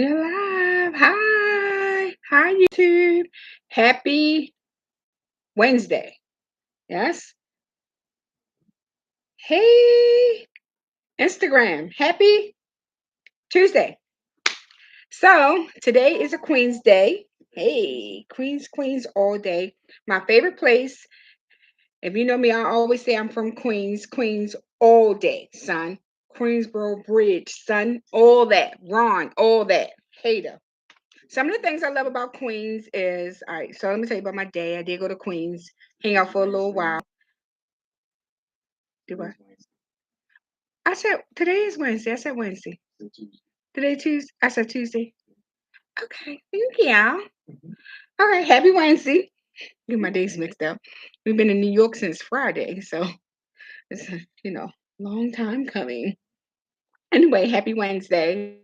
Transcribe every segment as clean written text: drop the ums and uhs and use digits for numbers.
You're live. Hi. Hi, YouTube. Happy Wednesday. Yes. Hey, Instagram. Happy Tuesday. So, today is a Queen's Day. Hey, Queens, Queens all day. My favorite place. If you know me, I always say I'm from Queens. Queens all day, son. Queensboro Bridge, son. All that. Ron, all that. Hater. Some of the things I love about Queens is all right. So let me tell you about my day. I did go to Queens, hang out for a little while. Do what? I said today is Wednesday. I said Wednesday. Today Tuesday. I said Tuesday. Okay, thank you. Okay, happy Wednesday. Get my days mixed up. We've been in New York since Friday, so it's long time coming. Anyway, happy Wednesday.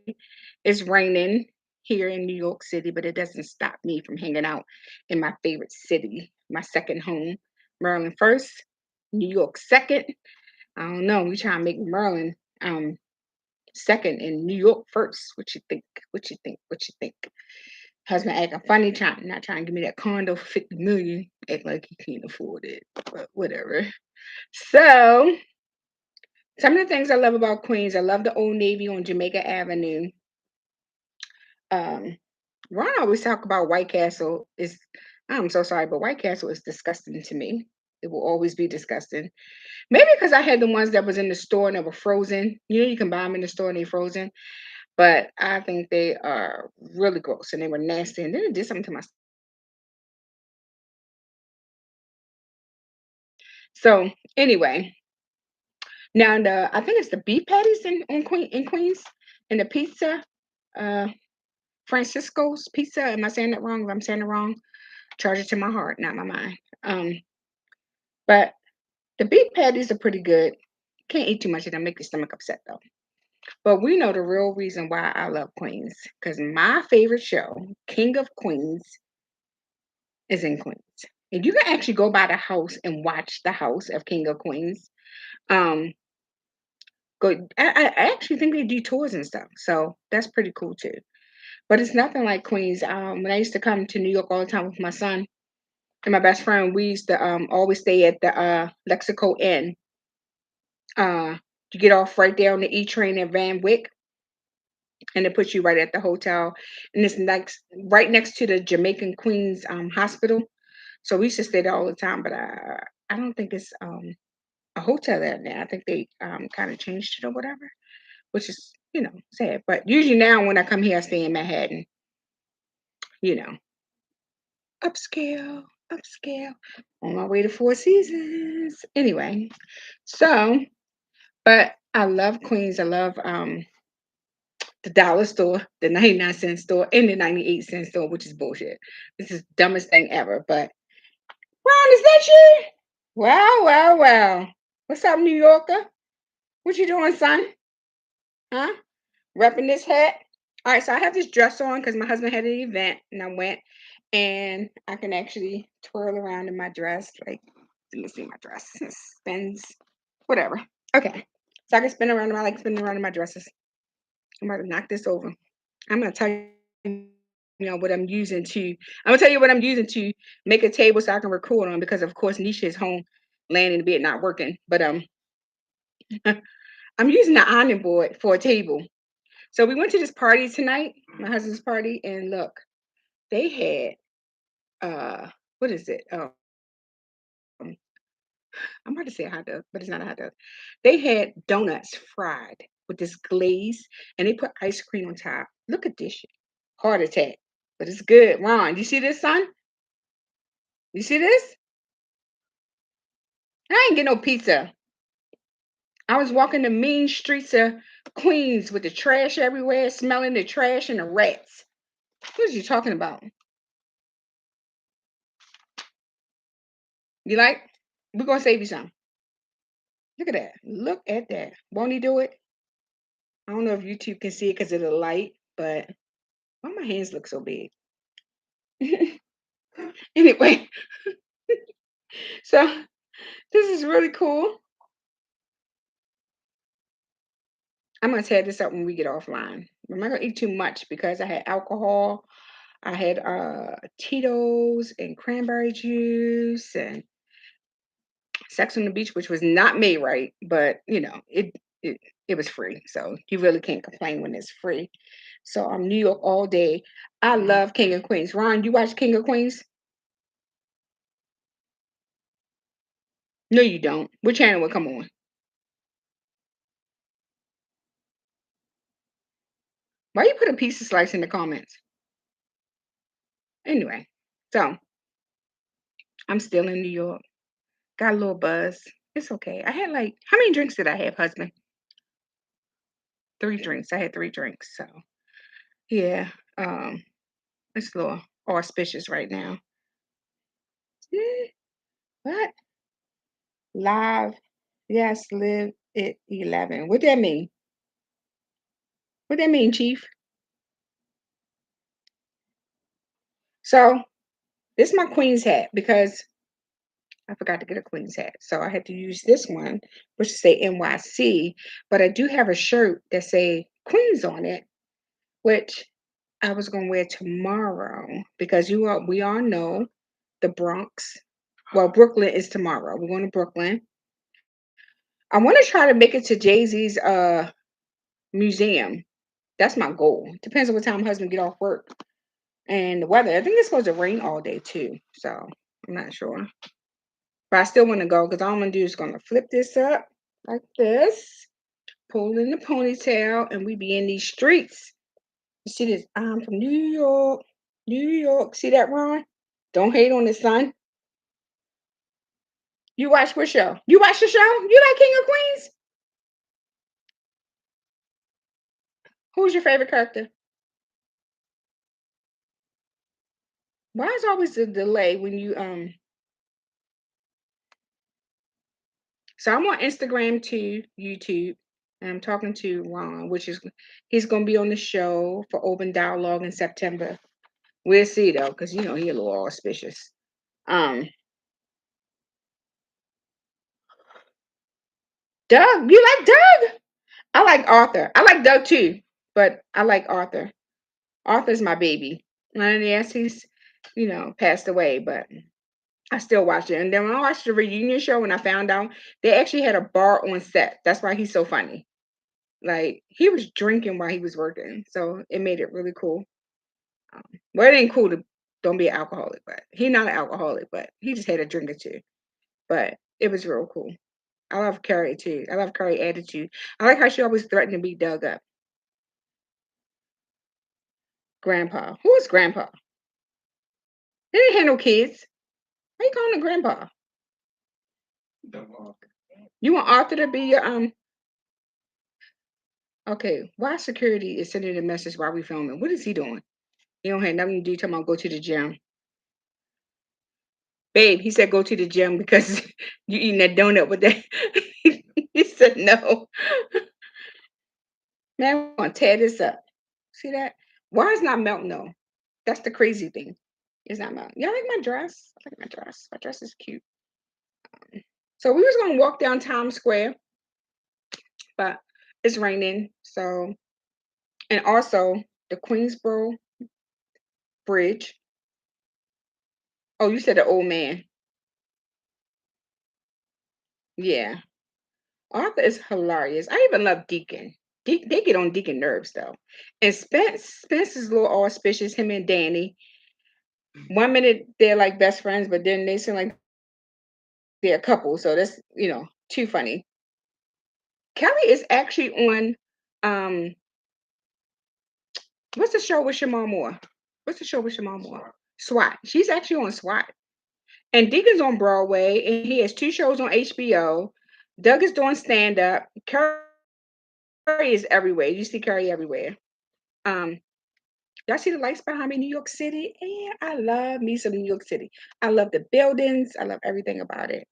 It's raining here in New York City, but it doesn't stop me from hanging out in my favorite city, my second home. Maryland first, New York second. I don't know. We trying to make Maryland second and New York first. What you think? What you think? What you think? Husband acting funny, not trying to give me that condo for 50 million. Act like he can't afford it. But whatever. So some of the things I love about Queens, I love the Old Navy on Jamaica Avenue. Um, Ron always talk about White Castle. I'm so sorry, but White Castle is disgusting to me. It will always be disgusting. Maybe because I had the ones that was in the store and they were frozen. You can buy them in the store and they're frozen. But I think they are really gross and they were nasty. And then it did something to my. So anyway, now I think it's the beef patties in Queens and the pizza. Uh, Francisco's Pizza. Am I saying that wrong? If I'm saying it wrong, charge it to my heart, not my mind. But the beef patties are pretty good. Can't eat too much of them, make your stomach upset though. But we know the real reason why I love Queens. Because my favorite show, King of Queens, is in Queens. And you can actually go by the house and watch the house of King of Queens. Um, I actually think they do tours and stuff. So that's pretty cool too. But it's nothing like Queens. When I used to come to New York all the time with my son and my best friend, we used to always stay at the Lexico Inn. You get off right there on the E train in Van Wyck, and it puts you right at the hotel. And it's right next to the Jamaican Queens Hospital. So we used to stay there all the time, but I don't think it's a hotel there now. I think they kind of changed it or whatever, which is sad. But usually now when I come here, I stay in Manhattan. You know, upscale, upscale. On my way to Four Seasons. Anyway, so but I love Queens. I love the dollar store, the 99-cent store, and the 98-cent store, which is bullshit. This is the dumbest thing ever. But Ron, is that you? Wow, wow, wow. What's up, New Yorker? What you doing, son? Huh? Repping this hat? All right, so I have this dress on because my husband had an event and I went and I can actually twirl around in my dress. Like, let me see my dress. It spins, whatever. Okay. So I can spin around. I like spinning around in my dresses. I'm about to knock this over. I'm gonna tell what I'm using to. I'm gonna tell you what I'm using to make a table so I can record on because of course Nisha is home, laying in the bed not working. But I'm using the ironing board for a table. So we went to this party tonight, my husband's party, and look, they had what is it? I'm about to say a hot dog, but it's not a hot dog. They had donuts fried with this glaze, and they put ice cream on top. Look at this shit. Heart attack, but it's good. Ron, you see this, son? You see this? I ain't get no pizza. I was walking the mean streets of Queens with the trash everywhere, smelling the trash and the rats. What are you talking about? You like? We're gonna save you some. Look at that. Look at that. Won't he do it? I don't know if YouTube can see it because of the light, but why my hands look so big? Anyway, so this is really cool. I'm gonna tear this up when we get offline. I'm not gonna eat too much because I had alcohol. I had Tito's and cranberry juice and Sex on the Beach, which was not made right, but it it was free. So you really can't complain when it's free. So I'm New York all day. I love King of Queens. Ron, you watch King of Queens? No, you don't. What channel would come on? Why you put a piece of slice in the comments? Anyway, so I'm still in New York. Got a little buzz. It's okay. I had like how many drinks did I have, husband? 3 drinks. I had 3 drinks. So yeah, it's a little auspicious right now. Eh, what? Live. Yes, live it 11. What that mean? What that mean, Chief? So this is my Queen's hat because I forgot to get a Queen's hat. So I had to use this one, which say NYC, but I do have a shirt that say Queens on it, which I was gonna wear tomorrow because we all know the Bronx. Well, Brooklyn is tomorrow. We're going to Brooklyn. I want to try to make it to Jay-Z's museum. That's my goal. Depends on what time husband get off work and the weather. I think it's supposed to rain all day too. So I'm not sure. But I still want to go because all I'm gonna do is gonna flip this up like this, pull in the ponytail, and we be in these streets. You see this? I'm from New York, New York. See that, Ron? Don't hate on the sun. You watch what show? You watch the show? You like King of Queens? Who's your favorite character? Why is always a delay when you? So I'm on Instagram too, YouTube, and I'm talking to Ron, which is he's gonna be on the show for Open Dialogue in September. We'll see though, because he a little auspicious. Um, Doug, you like Doug? I like Arthur. I like Doug too, but I like Arthur. Arthur's my baby. And yes, he's passed away, but I still watch it. And then when I watched the reunion show, when I found out they actually had a bar on set. That's why he's so funny. Like he was drinking while he was working, so it made it really cool. Um, well, it ain't cool to don't be an alcoholic, but he's not an alcoholic, but he just had a drink or two. But it was real cool. I love Carrie too. I love Carrie attitude. I like how she always threatened to beat Doug up. Grandpa. Who is Grandpa? They didn't have no kids. Why you calling him Grandpa? You want Arthur to be your. Okay, why security is sending a message while we filming? What is he doing? He don't have nothing to do. Talking about go to the gym. Babe, he said go to the gym because you eating that donut with that. He said no. Man, I'm gonna tear this up. See that? Why is not melting though? That's the crazy thing. It's not melting. Y'all like my dress? I like my dress. My dress is cute. So we was gonna walk down Times Square, but it's raining. So and also the Queensboro Bridge. Oh, you said the old man. Yeah. Arthur is hilarious. I even love Deacon. They get on Deacon nerves though. And Spence is a little auspicious, him and Danny. One minute they're like best friends, but then they seem like they're a couple. So that's too funny. Kelly is actually on um what's the show with Shamar Moore? What's the show with Shamar Moore? SWAT. She's actually on SWAT. And Deacon's on Broadway, and he has 2 shows on HBO. Doug is doing stand-up. Carrie is everywhere. You see Carrie everywhere. Um, y'all see the lights behind me, New York City? And I love me some New York City. I love the buildings. I love everything about it.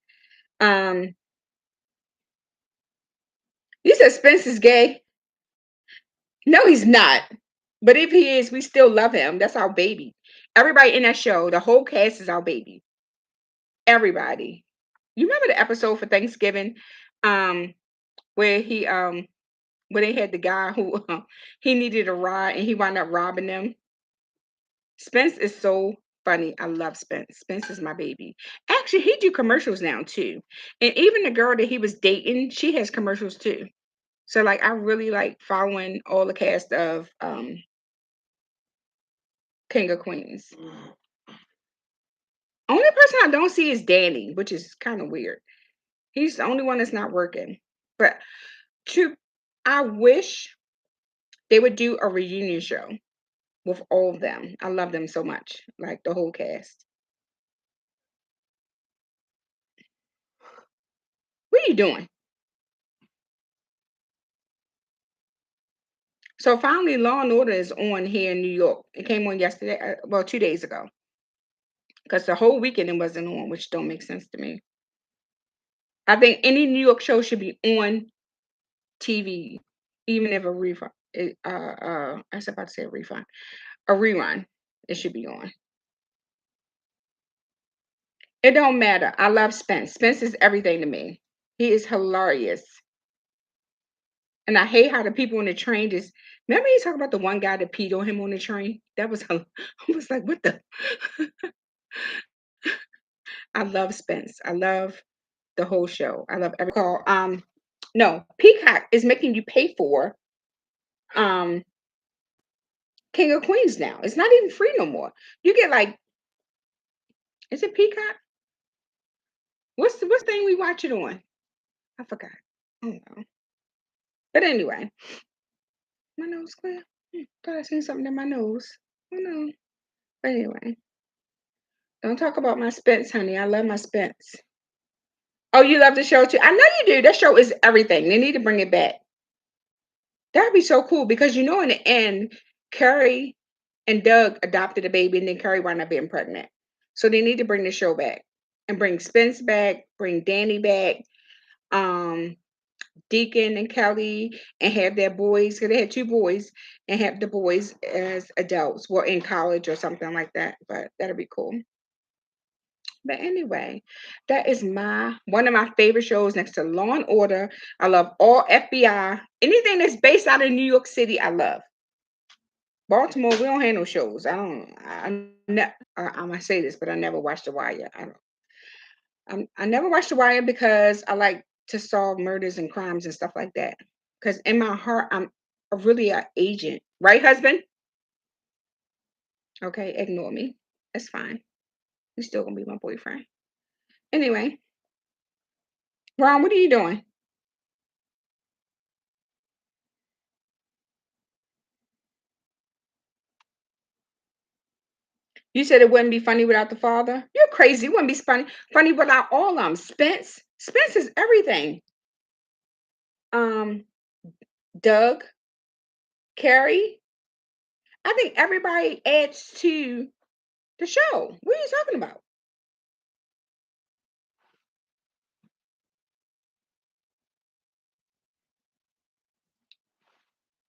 Um, you said Spence is gay. No, he's not. But if he is, we still love him. That's our baby. Everybody in that show, the whole cast is our baby. Everybody. You remember the episode for Thanksgiving, where he where they had the guy who he needed a ride and he wound up robbing them. Spence is so funny. I love Spence. Spence is my baby. Actually, he do commercials now too. And even the girl that he was dating, she has commercials too. So like I really like following all the cast of King of Queens. Only person I don't see is Danny, which is kind of weird. He's the only one that's not working. But to I wish they would do a reunion show with all of them. I love them so much, like the whole cast. What are you doing? So finally, Law and Order is on here in New York. It came on yesterday, well, 2 days ago, because the whole weekend it wasn't on, which don't make sense to me. I think any New York show should be on TV, even if a refund. I was about to say a refund, a rerun. It should be on. It don't matter. I love Spence. Spence is everything to me. He is hilarious. And I hate how the people on the train just remember you talking about the one guy that peed on him on the train? That was I was like, what the I love Spence. I love the whole show. I love every call. No, Peacock is making you pay for um King of Queens now. It's not even free no more. You get like, is it Peacock? What's the thing we watch it on? I forgot. I don't know. But anyway, my nose clear. Thought I seen something in my nose. Oh no. But anyway, don't talk about my Spence, honey. I love my Spence. Oh, you love the show too. I know you do. That show is everything. They need to bring it back. That'd be so cool because in the end, Carrie and Doug adopted a baby, and then Carrie wound up being pregnant. So they need to bring the show back and bring Spence back, bring Danny back, um, Deacon and Kelly, and have their boys. Because they had two boys, and have the boys as adults, well, in college or something like that. But that'd be cool. But anyway, that is my one of my favorite shows next to Law and Order. I love all FBI. Anything that's based out of New York City, I love. Baltimore, we don't have no shows. I'm gonna say this, but I never watched The Wire. I never watched The Wire because I like to solve murders and crimes and stuff like that. Because in my heart, I'm really an agent, right, husband? Okay, ignore me. That's fine. He's still gonna be my boyfriend. Anyway, Ron, what are you doing? You said it wouldn't be funny without the father. You're crazy. It wouldn't be funny without all of them. Spence. Spence is everything. Um, Doug, Carrie. I think everybody adds to the show. What are you talking about?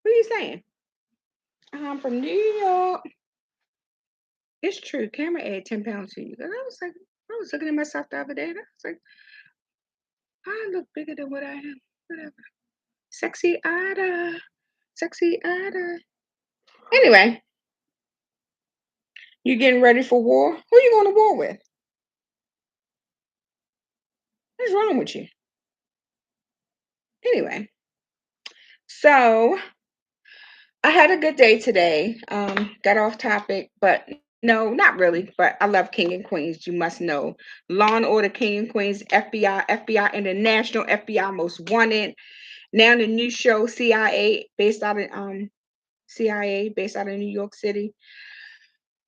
What are you saying? I'm from New York. It's true. Cameron added 10 pounds to you. And I was looking at myself the other day and I was like, I look bigger than what I am. Whatever. Sexy Ida. Sexy Ida. Anyway, you getting ready for war? Who you going to war with? What's wrong with you? Anyway, so I had a good day today. Got off topic, but no, not really. But I love King and Queens. You must know Law and Order, King and Queens, FBI, FBI International, FBI Most Wanted. Now the new show CIA based out of New York City.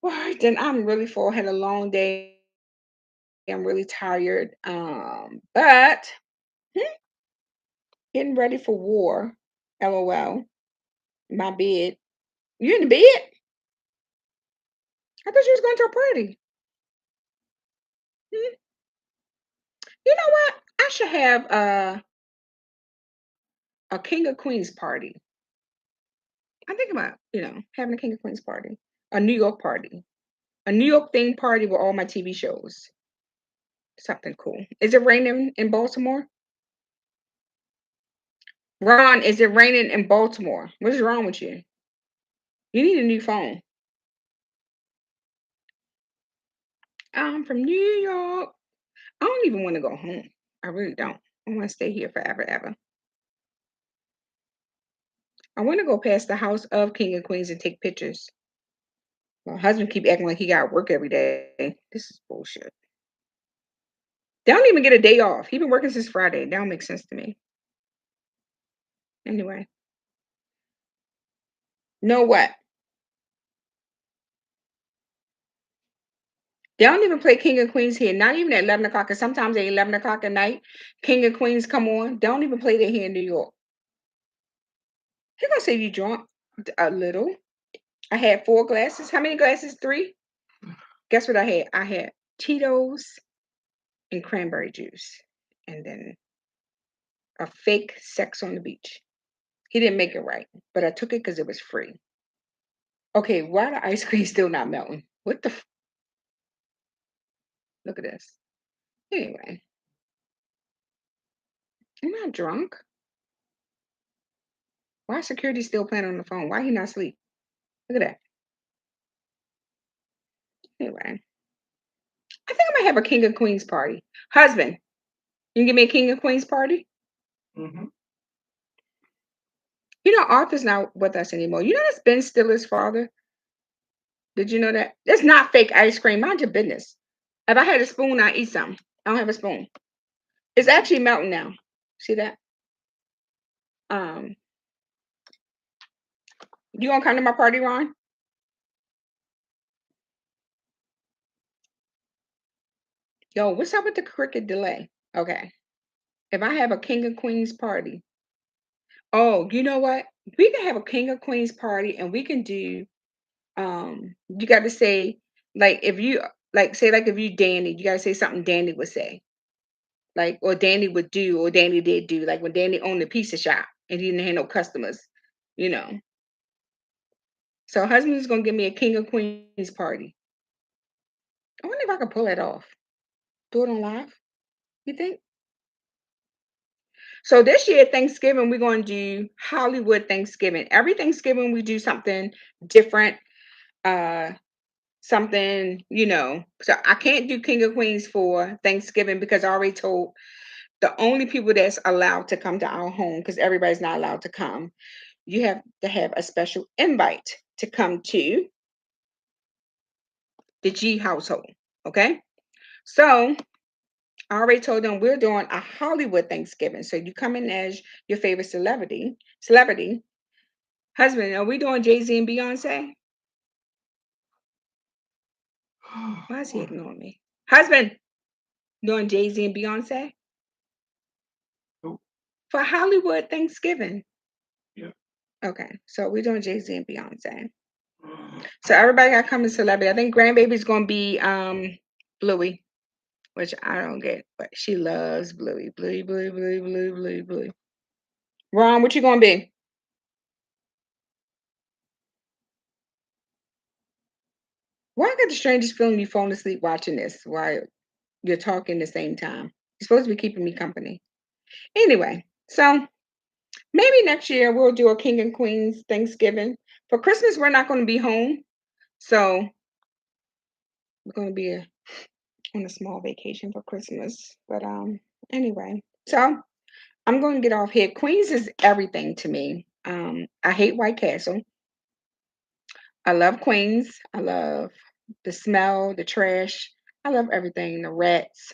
All right, then I'm really full. Had a long day. I'm really tired. But getting ready for war. LOL. My bed. You in the bed? I thought you was going to a party. Hmm. You know what? I should have a King of Queens party. I'm thinking about, having a King of Queens party, a New York party, a New York theme party with all my TV shows. Something cool. Is it raining in Baltimore? Ron, is it raining in Baltimore? What is wrong with you? You need a new phone. I'm from New York. I don't even want to go home. I really don't. I want to stay here forever, ever. I want to go past the house of King and Queens and take pictures. My husband keep acting like he got work every day. This is bullshit. They don't even get a day off. He been working since Friday. That don't make sense to me. Anyway, know what? They don't even play King and Queens here. Not even at 11 o'clock. Cause sometimes at 11 o'clock at night, King and Queens come on. They don't even play that here in New York. He gonna say you drunk a little. I had 4 glasses. How many glasses? 3. Guess what I had? I had Tito's and cranberry juice, and then a fake sex on the beach. He didn't make it right, but I took it because it was free. Okay, why the ice cream still not melting? What the? Look at this. Anyway, I'm not drunk. Why is security still playing on the phone? Why he not asleep? Look at that. Anyway, I think I might have a king of queens party. Husband, you can give me a king of queens party? Hmm. You know, Arthur's not with us anymore. You know that's Ben Stiller's father? Did you know that? It's not fake ice cream. Mind your business. If I had a spoon, I'd eat some. I don't have a spoon. It's actually melting now. See that? Um, you gonna come to my party, Ron? Yo, what's up with the cricket delay? Okay. If I have a king of queens party, oh, you know what? We can have a king of queens party and we can do you got to say like if you like say like if you Danny, you got to say something Danny would say. Like or Danny would do or Danny did do like when Danny owned a pizza shop and he didn't have no customers, you know. So husband is going to give me a king of queens party. I wonder if I can pull that off. Do it on live, you think? So this year Thanksgiving we're going to do Hollywood Thanksgiving. Every Thanksgiving we do something different. Uh something, you know. So I can't do King of Queens for Thanksgiving because I already told the only people that's allowed to come to our home, because everybody's not allowed to come, you have to have a special invite to come to the G household. Okay. So I already told them we're doing a Hollywood Thanksgiving. So you come in as your favorite celebrity. Husband, are we doing Jay-Z and Beyonce? Why is he ignoring me? Husband, doing Jay-Z and Beyonce? For Hollywood Thanksgiving. Yeah. Okay, so we're doing Jay-Z and Beyonce. So everybody got to come to celebrity. I think grandbaby's gonna be Bluey, which I don't get, but she loves Bluey. Bluey, Bluey, Bluey, Bluey, Bluey, Bluey. Ron, what you gonna be? Why I got the strangest feeling you falling asleep watching this while you're talking the same time? You're supposed to be keeping me company. Anyway, so maybe next year we'll do a King and Queens Thanksgiving. For Christmas, we're not going to be home, so we're going to be on a small vacation for Christmas. But anyway, so I'm going to get off here. Queens is everything to me. I hate White Castle. I love Queens. I love the smell, the trash. I love everything. The rats.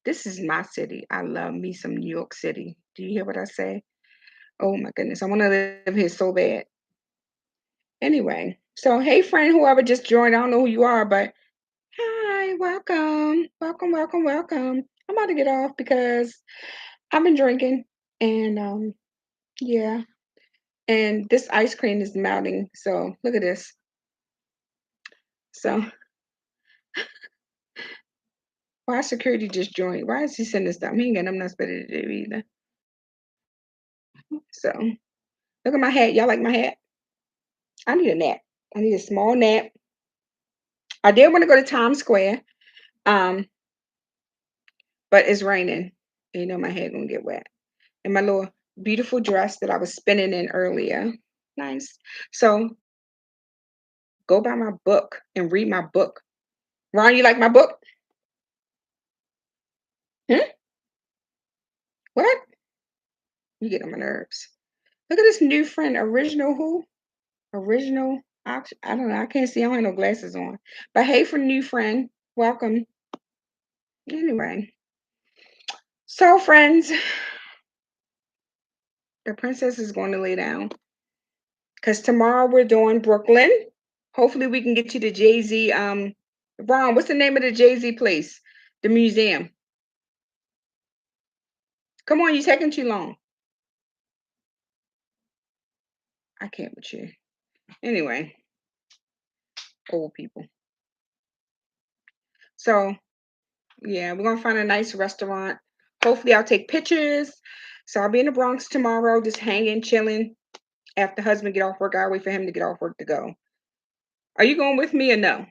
This is my city. I love me some New York City. Do you hear what I say? Oh my goodness, I want to live here so bad. Anyway, so hey friend, whoever just joined, I don't know who you are, but hi, welcome, welcome, welcome, welcome. I'm about to get off because I've been drinking and yeah, and this ice cream is melting. So look at this. So why security just joined? Why is he sending stuff? He ain't got nothing else better to do either. So look at my hat. Y'all like my hat? I need a nap. I need a small nap. I did want to go to Times Square, um, but it's raining. And you know my head gonna get wet. And my little beautiful dress that I was spinning in earlier. Nice. So go buy my book and read my book. Ron, you like my book? Hmm? What? You get on my nerves. Look at this new friend, original who? Original. I don't know. I can't see. I don't have no glasses on. But hey, for new friend, welcome. Anyway, so friends, the princess is going to lay down because tomorrow we're doing Brooklyn. Hopefully, we can get you to Jay Z. Ron, what's the name of the Jay Z place? The museum. Come on, you taking too long. I can't with you. Anyway, old people. So yeah, we're gonna find a nice restaurant. Hopefully, I'll take pictures. So I'll be in the Bronx tomorrow, just hanging, chilling. After husband get off work, I wait for him to get off work to go. Are you going with me or no?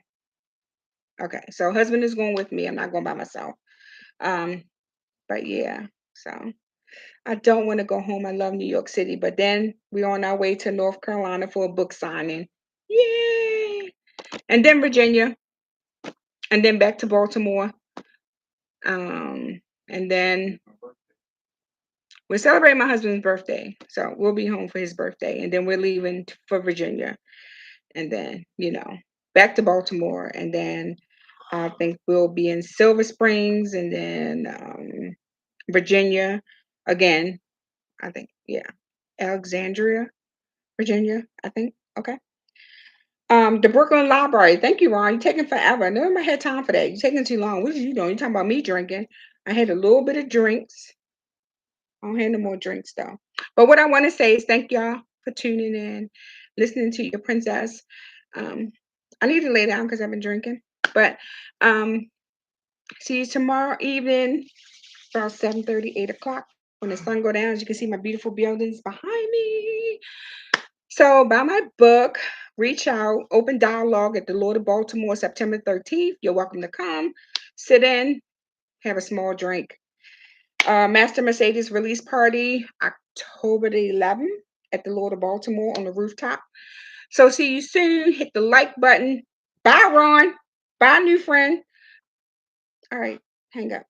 Okay, so husband is going with me. I'm not going by myself. Um, but yeah, so I don't want to go home. I love New York City, but then we're on our way to North Carolina for a book signing. Yay! And then Virginia, and then back to Baltimore. And then we're celebrating my husband's birthday, so we'll be home for his birthday, and then we're leaving for Virginia, and then back to Baltimore, and then I think we'll be in Silver Springs, and then Virginia again. I think Alexandria, Virginia. I think okay. The Brooklyn Library. Thank you, Ron. You're taking forever. I never had time for that. You're taking too long. What are you doing? You're talking about me drinking. I had a little bit of drinks. I don't have no more drinks though. But what I want to say is thank y'all for tuning in, listening to your princess. Um, I need to lay down because I've been drinking. But um, see you tomorrow evening, about 7:30, 8 o'clock. When the sun go down, as you can see my beautiful buildings behind me. So buy my book, reach out, open dialogue at the Lord of Baltimore, September 13th. You're welcome to come, sit in, have a small drink. Master Mercedes release party, October the 11th at the Lord of Baltimore on the rooftop. So see you soon. Hit the like button. Bye, Ron. Bye, new friend. All right, hang up.